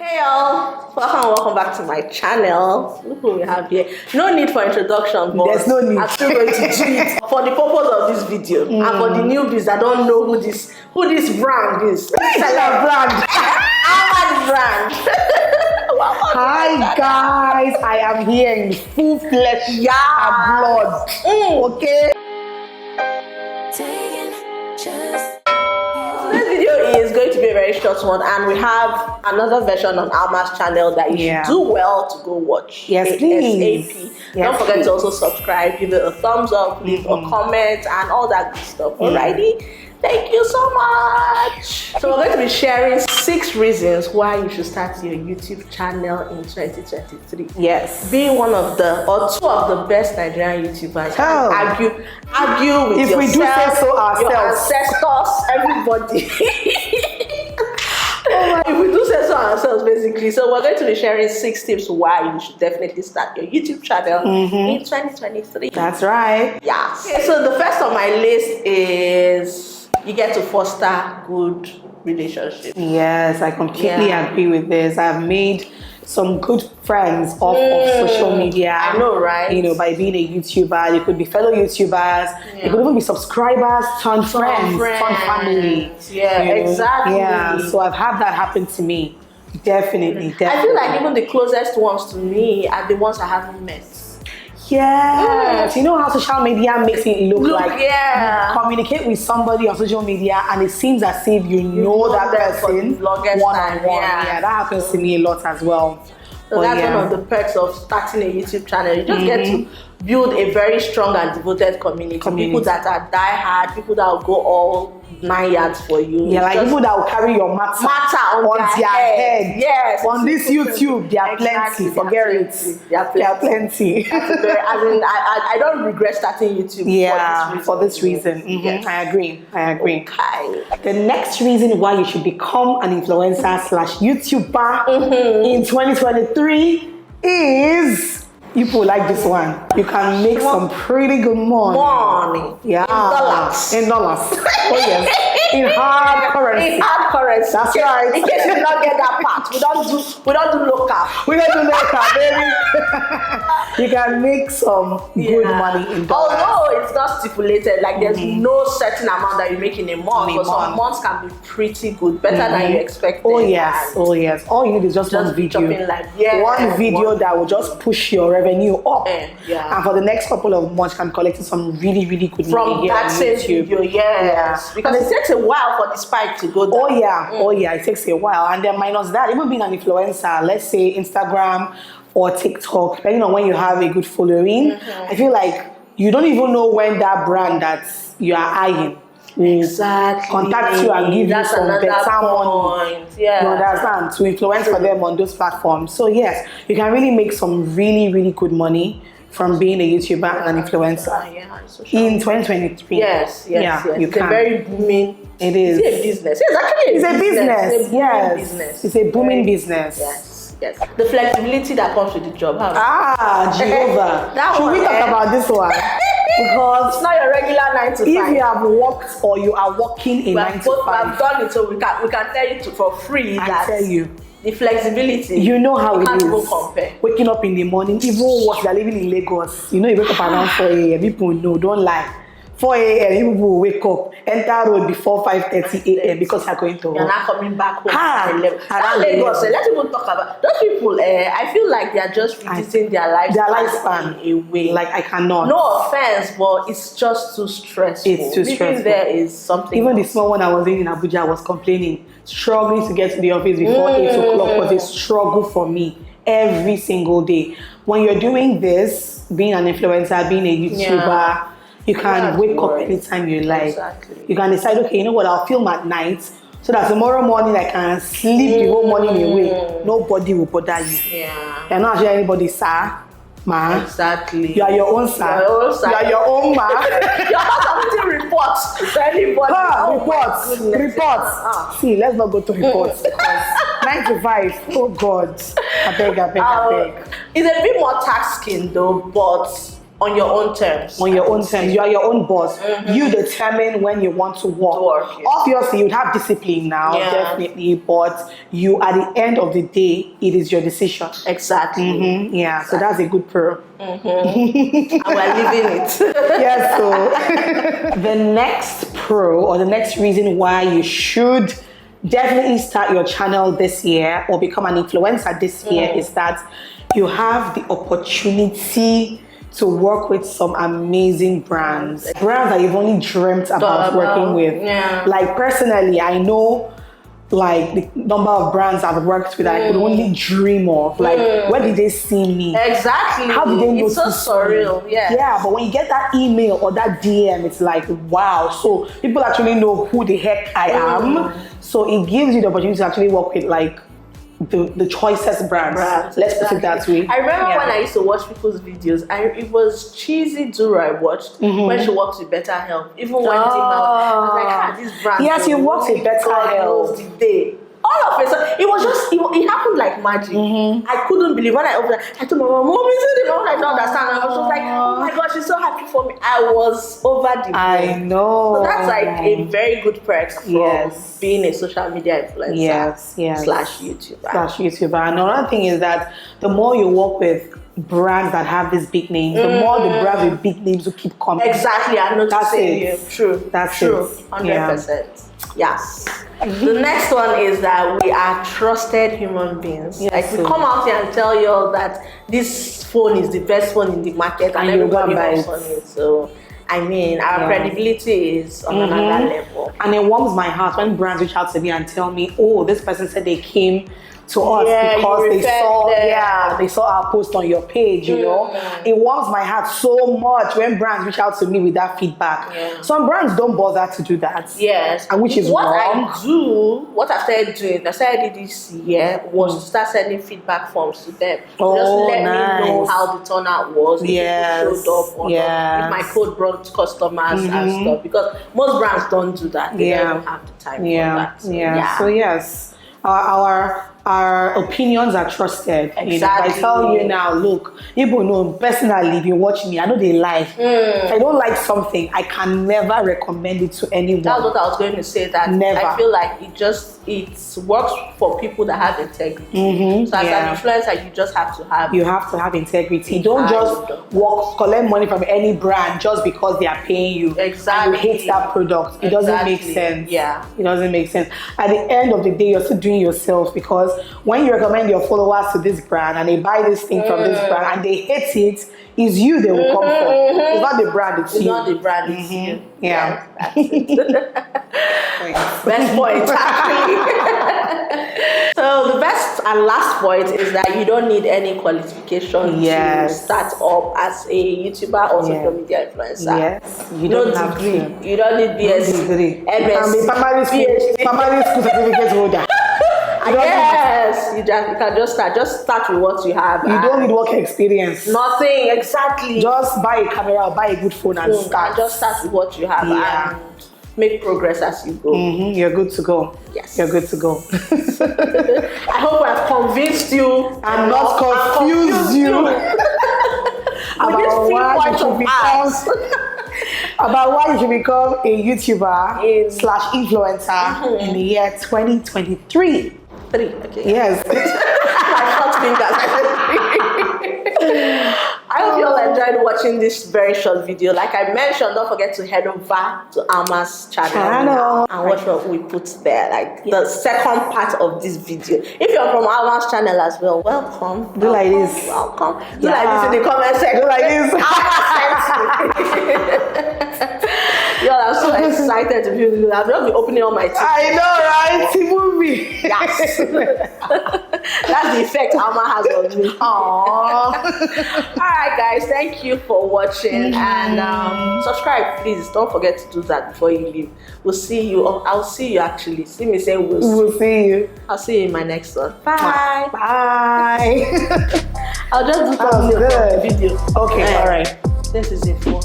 Hey y'all, welcome back to my channel. Look who we have here. No need for introduction, but there's no need. I'm still going to do it for the purpose of this video and for the newbies that don't know who this brand is. Celeb brand. ALMA brand. Hi guys, I am here in full flesh and blood. Okay. This video is going to be a very short one, and we have another version on ALMA's channel that you should do well to go watch. Yes, please. ASAP. Don't forget to also subscribe, give it a thumbs up, leave a comment, and all that good stuff. Alrighty. Thank you so much. So we're going to be sharing 6 reasons why you should start your YouTube channel in 2023. Yes. Being one of the or 2 of the best Nigerian YouTubers. Argue with if yourself, we do say so ourselves. your ancestors, everybody. If we do say so ourselves, basically. So we're going to be sharing 6 tips why you should definitely start your YouTube channel in 2023. That's right. Yeah. Okay, so the first on my list is you get to foster good relationships. Yes, I completely agree with this. I've made some good friends off of social media. I know, right? You know, by being a YouTuber, you could be fellow YouTubers. You could even be subscribers, turn friends, turn family. Yeah, exactly. Yeah, so I've had that happen to me. Definitely. I feel like even the closest ones to me are the ones I haven't met. Yes, you know how social media makes it look like you communicate with somebody on social media and it seems as if you know that person one-on-one. Yeah, that happens to me a lot as well. So that's one of the perks of starting a YouTube channel. You just get to build a very strong and devoted community. People that are die-hard, people that will go all 9 yards for you. Yeah, like people that will carry your matter on their head. Yes. On this YouTube, there are plenty. Forget it. There are plenty. I don't regret starting YouTube for this reason. Yes. I agree. Okay. The next reason why you should become an influencer / YouTuber in 2023 is... You people like this one. You can make some pretty good money. Yeah. In dollars. Oh yes. In hard currency. In hard currency. That's right. In case you did not get that part, we don't do local. We don't do local, baby. You can make some good money in dollars. Although it's not stipulated, like there's no certain amount that you make in a month. But some months can be pretty good, better than you expected. Oh yes. All you need is just one video. One video that will just push your revenue up. And for the next couple of months, you can collect some really good money from that same video. Yes. Because it takes a while for the spike to go down. Oh yeah, it takes a while. And then minus that, even being an influencer, let's say Instagram or TikTok, depending on when you have a good following, I feel like you don't even know when that brand that you are eyeing will contact you and give you some better money. You understand? To influence for them on those platforms. So yes, you can really make some really good money from being a YouTuber and an influencer in 2023. Yes. You it's can. A very booming. It is. It's a business. It's actually a business. Business. It's a booming business. Yes. The flexibility that comes with the job. Jehovah. Should we talk about this one? Because it's not your regular 9 to 5. If you have worked or you are working in 9 to 5, we have done it, so we can tell you for free. I tell you. The flexibility. You know how it is. Even compare. Waking up in the morning, even what you're living in Lagos. You know, you wake up around 4 a.m. People know, don't lie. 4 a.m. people will wake up, enter road before 5:30 a.m. because you're going to work. You're not coming back home at 11. Lagos, let's even talk about those people. I feel like they're just reducing their lifespan away. Like I cannot. No offense, but it's just too stressful. It's too stressful. There is something. Even the small one I was in Abuja was complaining, struggling to get to the office before 8 o'clock was a struggle for me every single day. When you're doing this, being an influencer, being a YouTuber, you can wake up anytime you like. You can decide, okay, you know what, I'll film at night so that tomorrow morning I can sleep the whole morning away. Nobody will bother you. You're not actually anybody, sir. Ma. Exactly. You are your own sir. You are your own ma. You're not submitting reports to anybody. Reports. See, let's not go to reports. 9 to 5. Oh God. I beg. It's a bit more taxing though, but on your own terms. On your own terms. You are your own boss. You determine when you want to work. Obviously, you'd have discipline now, definitely, but you, at the end of the day, it is your decision. Exactly. Yeah, so that's a good pro. And we're living it. Yes, so the next pro, or the next reason why you should definitely start your channel this year or become an influencer this year is that you have the opportunity to work with some amazing brands that you've only dreamt about working with. Like personally, I know like the number of brands I've worked with I could only dream of. Like, where did they see me? Exactly. How did they know? It's so surreal. Yeah, but when you get that email or that DM, it's like, wow. So people actually know who the heck I am. So it gives you the opportunity to actually work with like the choicest brands. Let's put it that way. I remember when I used to watch people's videos, it was Cheesy Duro I watched when she worked with Better Health. Even when it came out, I was like, this brand. Yes, you worked with Better Health. All of it, so it was just, it happened like magic. I couldn't believe when I opened it. I told my mom, Mom, is it the mom? I don't understand. And I was just like, oh my gosh, she's so happy for me. I was over the moon. I know. So that's like a very good perk from being a social media influencer slash YouTuber. And another thing is that the more you work with brands that have these big names, the more the brands with big names will keep coming. Exactly, I'm not saying you. True. That's true. 100%. Yes. The next one is that we are trusted human beings. Like, we come out here and tell you all that this phone is the best phone in the market and everybody hops on it. So I mean, our credibility is on another level. And it warms my heart when brands reach out to me and tell me, oh, this person said they came to us because they saw our post on your page, you know. It warms my heart so much when brands reach out to me with that feedback. Some brands don't bother to do that. Yes. And which is wrong. What I started doing, I started this year, was to start sending feedback forms to them. Just let me know how the turnout was, if people showed up or not, if my code brought customers and stuff. Because most brands don't do that. They don't have the time for that. So yes, our opinions are trusted. Exactly. You know, I tell you now, look, people know personally, if you watch me, I know they lie. If I don't like something, I can never recommend it to anyone. That's what I was going to say, that never. I feel like it works for people that have integrity. So as an influencer, you just have to have integrity. Don't just collect money from any brand just because they are paying you. Exactly. And you hate that product. It doesn't make sense. Yeah. It doesn't make sense. At the end of the day, you're still doing yourself, because when you recommend your followers to this brand and they buy this thing from this brand and they hate it, it's you they will come for. It's not the brand, it's you. Not the brand, it's you. Yeah. Best point, actually. So the best and last point is that you don't need any qualification to start up as a YouTuber or social media influencer. Yes. You don't have degree. You don't need BSc, MS, primary school certificate holder. Yes, you can just start with what you have. You don't need work experience. Nothing, exactly. Just buy a camera or buy a good phone and start. And just start with what you have and make progress as you go. You're good to go. Yes. You're good to go. I hope I've convinced you and not confused you about why you should become a YouTuber slash influencer in the year 2023. Yes. I hope you all enjoyed watching this very short video. Like I mentioned, don't forget to head over to ALMA's channel and watch what we put there, like the second part of this video. If you're from ALMA's channel as well, welcome. Do like this. Welcome. Do like this in the comment section. Do like this. Y'all, I'm so excited to be I've just been opening all my teeth. I know, right? It's a movie. Yes. That's the effect ALMA has on me. Aww. Alright guys, thank you for watching and subscribe, please. Don't forget to do that before you leave. We'll see you. I'll see you actually. See me saying we'll see you. I'll see you in my next one. Bye. Bye. I'll just do some video. Okay, alright. This is it for